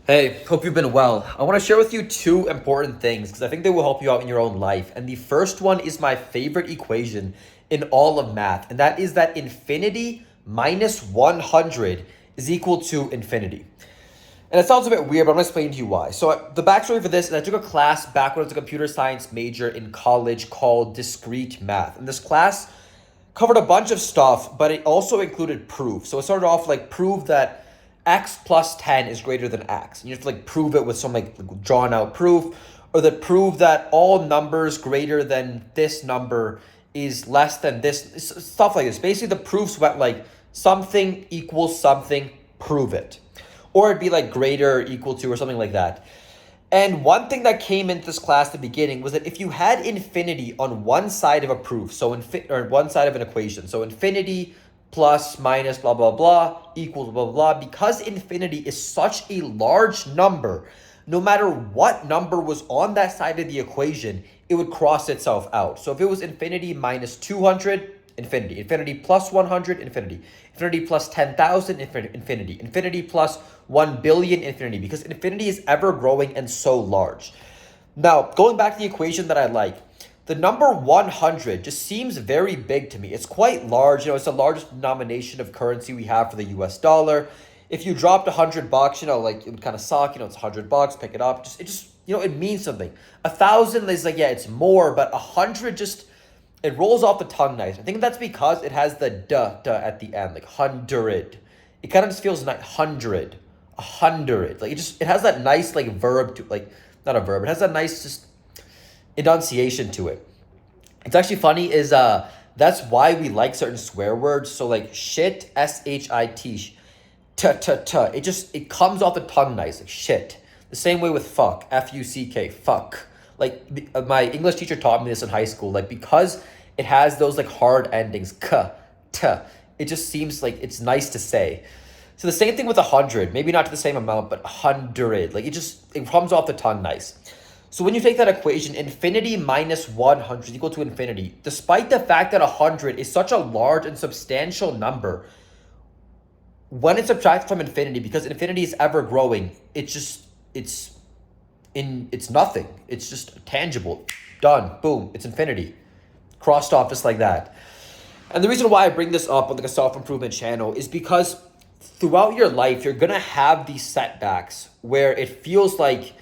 Hey, hope you've been well. I want to share with you two important things because I think they will help you out in your own life. And the first one is my favorite equation in all of math, and that is that infinity minus 100 is equal to infinity. And it sounds a bit weird, but I'm going to explain to you why. So the backstory for this is I took a class back when I was a computer science major in college called discrete math. And this class covered a bunch of stuff, but it also included proof. So it started off like prove that x plus 10 is greater than x. And you have to like prove it with some like drawn out proof, or that prove that all numbers greater than this number is less than this, stuff like this. Basically, the proofs went like something equals something, prove it. Or it'd be like greater, equal to, or something like that. And one thing that came into this class at the beginning was that if you had infinity on one side of a proof, or one side of an equation, so infinity plus minus blah, blah, blah equals blah, blah, blah, because infinity is such a large number, no matter what number was on that side of the equation, it would cross itself out. So if it was infinity minus 200, infinity. Infinity plus 100, infinity. Infinity plus 10,000, infinity. Infinity plus 1 billion, infinity. Because infinity is ever growing and so large. Now, going back to the equation that I like, the number 100 just seems very big to me. It's quite large. It's the largest denomination of currency we have for the US dollar. If you dropped $100, like it would kind of suck. It's $100, pick it up. It means something. 1,000 is like, yeah, it's more, but 100 just, it rolls off the tongue nice. I think that's because it has the duh at the end, like 100. It kind of just feels like 100, 100. Like it has that nice like verb to like, not a verb. It has that nice just enunciation to it. It's actually funny is that's why we like certain swear words. So like shit, shit, it comes off the tongue nice, like shit. The same way with fuck, fuck, fuck. Like my English teacher taught me this in high school. Like because it has those like hard endings, it just seems like it's nice to say. So the same thing with 100, maybe not to the same amount, but 100. Like it comes off the tongue nice. So when you take that equation, infinity minus 100 is equal to infinity. Despite the fact that 100 is such a large and substantial number, when it's subtracted from infinity, because infinity is ever growing, it's nothing. It's just tangible. Done. Boom. It's infinity. Crossed off just like that. And the reason why I bring this up on like a self-improvement channel is because throughout your life, you're going to have these setbacks where it feels like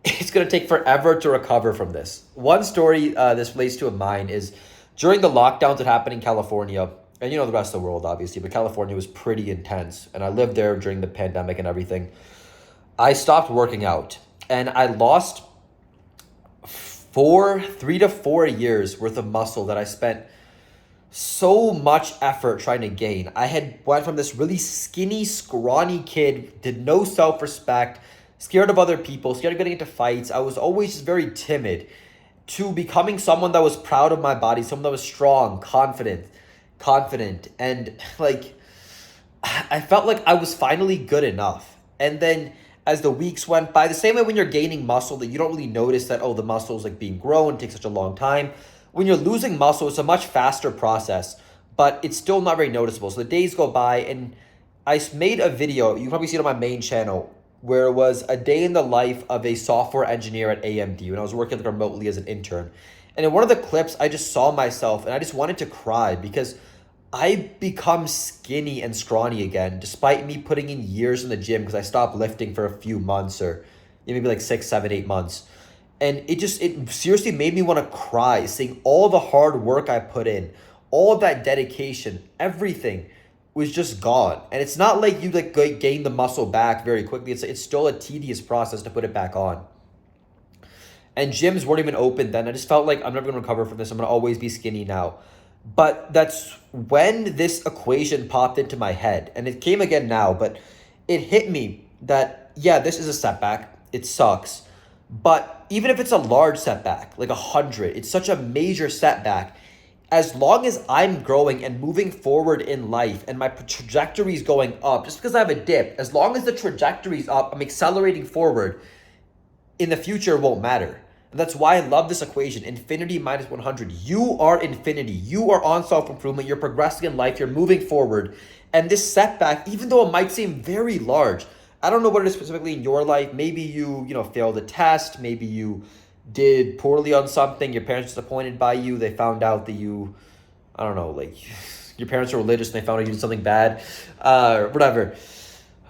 it's going to take forever to recover from this. One story this relates to of mine is during the lockdowns that happened in California, and the rest of the world, obviously, but California was pretty intense. And I lived there during the pandemic and everything. I stopped working out and I lost 3 to 4 years worth of muscle that I spent so much effort trying to gain. I had went from this really skinny, scrawny kid, did no self-respect, scared of other people, scared of getting into fights. I was always just very timid, to becoming someone that was proud of my body, someone that was strong, confident. And like, I felt like I was finally good enough. And then as the weeks went by, the same way when you're gaining muscle that you don't really notice that, oh, the muscle is like being grown, it takes such a long time. When you're losing muscle, it's a much faster process, but it's still not very noticeable. So the days go by and I made a video, you probably see it on my main channel, where it was a day in the life of a software engineer at AMD when I was working remotely as an intern. And in one of the clips, I just saw myself and I just wanted to cry because I become skinny and scrawny again, despite me putting in years in the gym because I stopped lifting for a few months or maybe like 6, 7, 8 months. And it seriously made me want to cry, seeing all the hard work I put in, all that dedication, everything was just gone. And it's not like you like gain the muscle back very quickly. It's still a tedious process to put it back on. And gyms weren't even open then. I just felt like I'm never going to recover from this. I'm going to always be skinny now. But that's when this equation popped into my head. And it came again now, but it hit me that, yeah, this is a setback. It sucks. But even if it's a large setback, like 100, it's such a major setback. As long as I'm growing and moving forward in life and my trajectory is going up, just because I have a dip, as long as the trajectory is up, I'm accelerating forward, in the future it won't matter. And that's why I love this equation, infinity minus 100. You are infinity. You are on self-improvement. You're progressing in life. You're moving forward. And this setback, even though it might seem very large, I don't know what it is specifically in your life. Maybe you failed a test. Maybe you did poorly on something. Your parents were disappointed by you. They found out that I don't know, like your parents are religious and they found out you did something bad, whatever.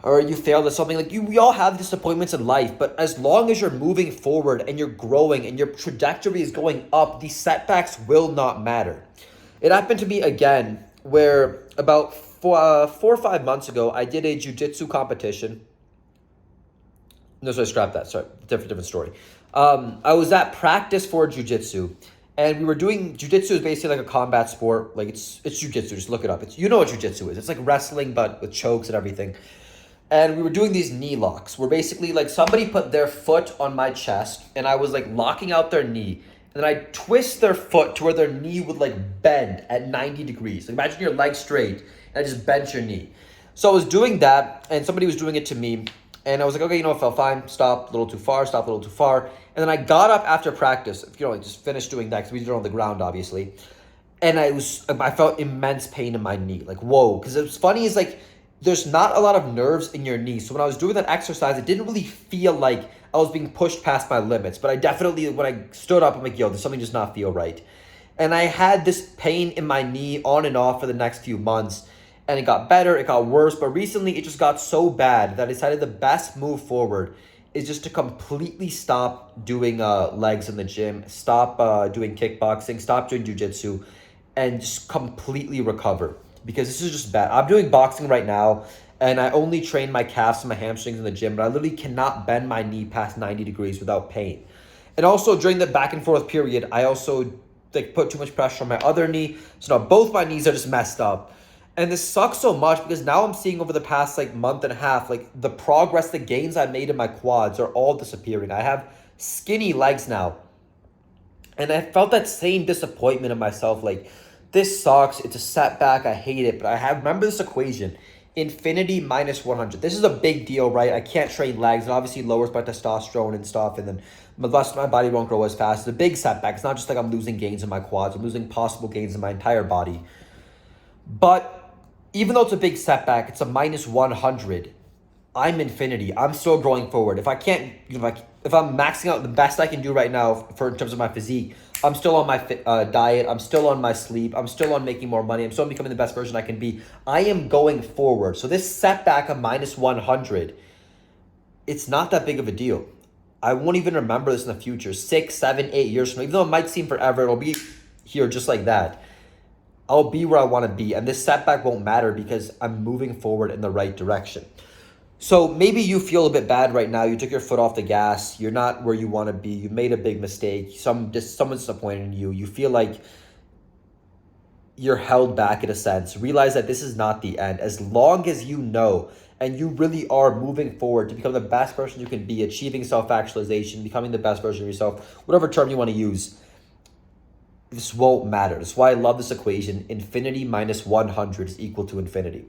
Or you failed at something. We all have disappointments in life, but as long as you're moving forward and you're growing and your trajectory is going up, these setbacks will not matter. It happened to me again where about 4 or 5 months ago, I did a jiu-jitsu competition. No, sorry, scrap that. Sorry, different story. I was at practice for jiu-jitsu, and we were doing jiu-jitsu is basically like a combat sport. Like it's jiu-jitsu. Just look it up. You know what jiu-jitsu is. It's like wrestling, but with chokes and everything. And we were doing these knee locks where basically like somebody put their foot on my chest and I was like locking out their knee. And then I twist their foot to where their knee would like bend at 90 degrees. Like imagine your leg straight and I just bent your knee. So I was doing that and somebody was doing it to me. And I was like, okay, it felt fine. Stop, a little too far, stop, a little too far. And then I got up after practice, just finished doing that because we did it on the ground, obviously. And I felt immense pain in my knee. Like, whoa. Because what's funny is like, there's not a lot of nerves in your knee. So when I was doing that exercise, it didn't really feel like I was being pushed past my limits. But I definitely, when I stood up, I'm like, yo, there's something does not feel right. And I had this pain in my knee on and off for the next few months. And it got better, it got worse. But recently, it just got so bad that I decided the best move forward is just to completely stop doing legs in the gym, stop doing kickboxing, stop doing jiu-jitsu, and just completely recover. Because this is just bad. I'm doing boxing right now, and I only train my calves and my hamstrings in the gym, but I literally cannot bend my knee past 90 degrees without pain. And also during the back and forth period, I also put too much pressure on my other knee. So now both my knees are just messed up. And this sucks so much because now I'm seeing over the past month and a half, the progress, the gains I made in my quads are all disappearing. I have skinny legs now. And I felt that same disappointment in myself, this sucks. It's a setback. I hate it. But remember this equation, infinity minus 100. This is a big deal, right? I can't train legs. It obviously lowers my testosterone and stuff. And then the rest of my body won't grow as fast. It's a big setback. It's not just like I'm losing gains in my quads. I'm losing possible gains in my entire body. But even though it's a big setback, it's a minus 100. I'm infinity. I'm still growing forward. If I can't, if I'm maxing out the best I can do right now in terms of my physique, I'm still on my diet. I'm still on my sleep. I'm still on making more money. I'm still becoming the best version I can be. I am going forward. So this setback of minus 100, it's not that big of a deal. I won't even remember this in the future. 6, 7, 8 years from now. Even though it might seem forever, it'll be here just like that. I'll be where I want to be. And this setback won't matter because I'm moving forward in the right direction. So maybe you feel a bit bad right now. You took your foot off the gas. You're not where you want to be. You made a big mistake. Someone's disappointed in you. You feel like you're held back in a sense. Realize that this is not the end. As long as you know and you really are moving forward to become the best person you can be, achieving self-actualization, becoming the best version of yourself, whatever term you want to use, this won't matter. That's why I love this equation. Infinity minus 100 is equal to infinity.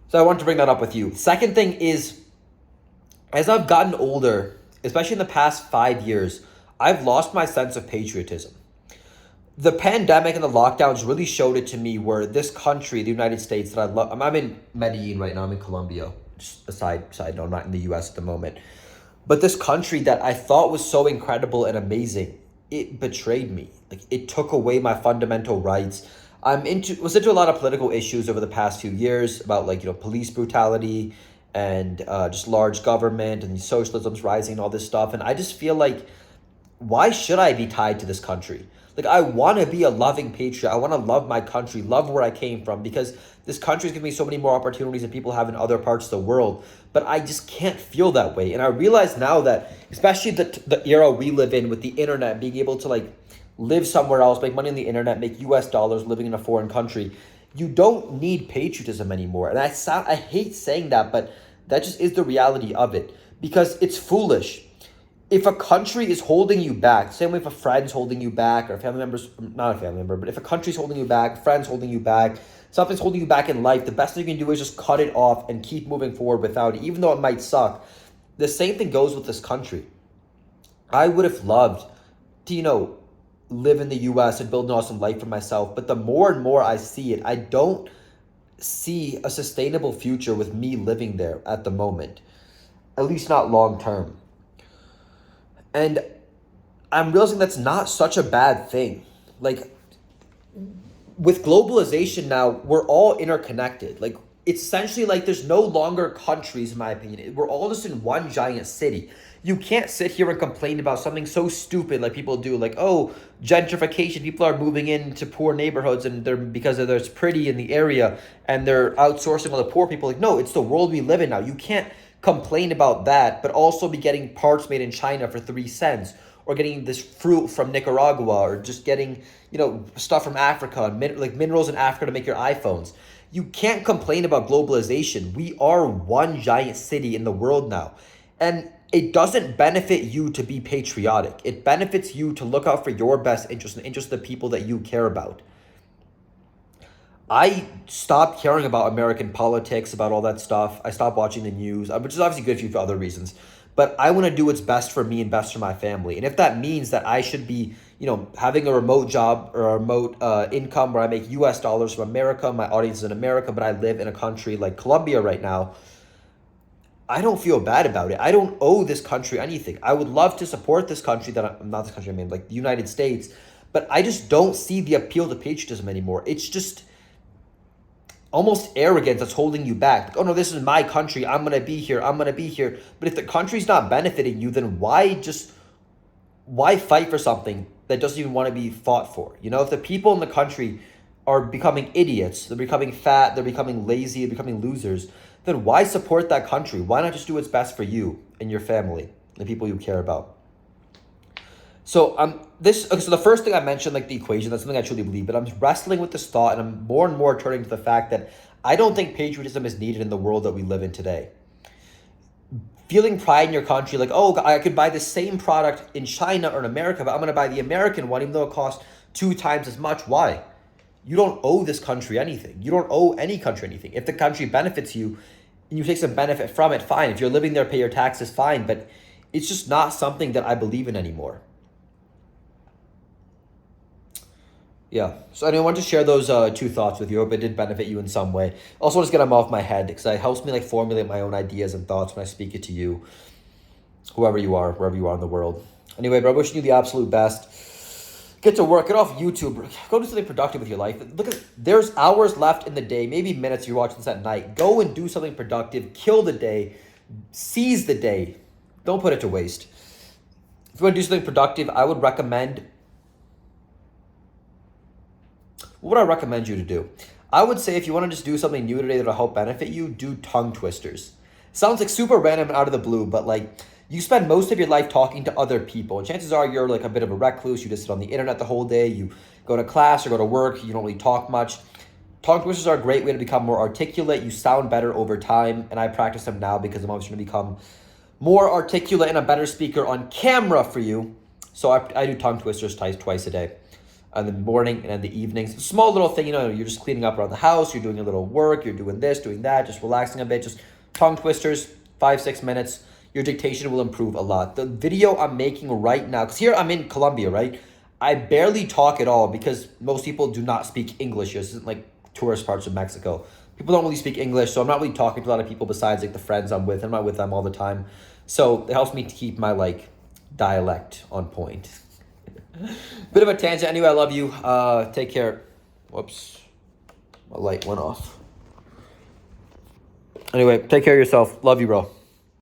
So I wanted to bring that up with you. Second thing is, as I've gotten older, especially in the past 5 years, I've lost my sense of patriotism. The pandemic and the lockdowns really showed it to me where this country, the United States, that I love. I'm in Medellin right now. I'm in Colombia. Just a side note, I'm not in the U.S. at the moment. But this country that I thought was so incredible and amazing, it betrayed me. It took away my fundamental rights. Was into a lot of political issues over the past few years about police brutality and just large government and socialism's rising and all this stuff. And I just feel why should I be tied to this country? I want to be a loving patriot. I want to love my country, love where I came from, because this country is giving me so many more opportunities than people have in other parts of the world. But I just can't feel that way. And I realize now that, especially the era we live in with the internet, being able to live somewhere else, make money on the internet, make US dollars living in a foreign country, you don't need patriotism anymore. And I hate saying that, but that just is the reality of it, because it's foolish. If a country is holding you back, same way if a friend's holding you back, or not a family member, but if a country's holding you back, friends holding you back, something's holding you back in life, the best thing you can do is just cut it off and keep moving forward without it, even though it might suck. The same thing goes with this country. I would have loved to, live in the US and build an awesome life for myself. But the more and more I see it, I don't see a sustainable future with me living there at the moment. at least not long term. And I'm realizing that's not such a bad thing. Like, with globalization now, we're all interconnected. Like, it's essentially like there's no longer countries, in my opinion. We're all just in one giant city. You can't sit here and complain about something so stupid like people do, like, oh, gentrification. People are moving into poor neighborhoods and they're because it's pretty in the area and they're outsourcing all the poor people. Like, no, it's the world we live in now. You can't complain about that, but also be getting parts made in China for 3 cents, or getting this fruit from Nicaragua, or just getting, stuff from Africa, and like minerals in Africa to make your iPhones. You can't complain about globalization. We are one giant city in the world now. And it doesn't benefit you to be patriotic. It benefits you to look out for your best interest and the interest of the people that you care about. I stopped caring about American politics, about all that stuff. I stopped watching the news, which is obviously good for you for other reasons. But I want to do what's best for me and best for my family. And if that means that I should be, having a remote job or a remote income where I make US dollars from America, my audience is in America, but I live in a country like Colombia right now, I don't feel bad about it. I don't owe this country anything. I would love to support this country not this country, I mean, like the United States, but I just don't see the appeal to patriotism anymore. It's just almost arrogance that's holding you back. Like, oh no, this is my country. I'm going to be here. I'm going to be here. But if the country's not benefiting you, then why fight for something that doesn't even want to be fought for? If the people in the country are becoming idiots, they're becoming fat, they're becoming lazy, they're becoming losers, then why support that country? Why not just do what's best for you and your family, the people you care about? So so the first thing I mentioned, like the equation, that's something I truly believe, but I'm wrestling with this thought, and I'm more and more turning to the fact that I don't think patriotism is needed in the world that we live in today. Feeling pride in your country, like, oh, I could buy the same product in China or in America, but I'm going to buy the American one, even though it costs 2 times as much. Why? You don't owe this country anything. You don't owe any country anything. If the country benefits you and you take some benefit from it, fine. If you're living there, pay your taxes, fine. But it's just not something that I believe in anymore. Yeah. So anyway, I wanted to share those 2 thoughts with you. I hope it did benefit you in some way. Also, just get them off my head because it helps me formulate my own ideas and thoughts when I speak it to you, wherever you are in the world. Anyway, bro, wishing you the absolute best. Get to work. Get off YouTube. Go do something productive with your life. There's hours left in the day, maybe minutes. You're watching this at night. Go and do something productive. Kill the day. Seize the day. Don't put it to waste. If you want to do something productive, I would recommend... What would I recommend you to do? I would say if you want to just do something new today that'll help benefit you, do tongue twisters. Sounds like super random and out of the blue, but you spend most of your life talking to other people, and chances are you're a bit of a recluse. You just sit on the internet the whole day. You go to class or go to work. You don't really talk much. Tongue twisters are a great way to become more articulate. You sound better over time, and I practice them now because I'm always going to become more articulate and a better speaker on camera for you. So I do tongue twisters twice a day. In the morning and in the evenings. Small little thing, you're just cleaning up around the house, you're doing a little work, you're doing this, doing that, just relaxing a bit, just tongue twisters, 5-6 minutes. Your dictation will improve a lot. The video I'm making right now, because here I'm in Colombia, right? I barely talk at all because most people do not speak English here. This isn't like tourist parts of Mexico. People don't really speak English, so I'm not really talking to a lot of people besides the friends I'm with. I'm not with them all the time. So it helps me to keep my dialect on point. Bit of a tangent. Anyway, I love you. Take care. Whoops. My light went off. Anyway, take care of yourself. Love you, bro.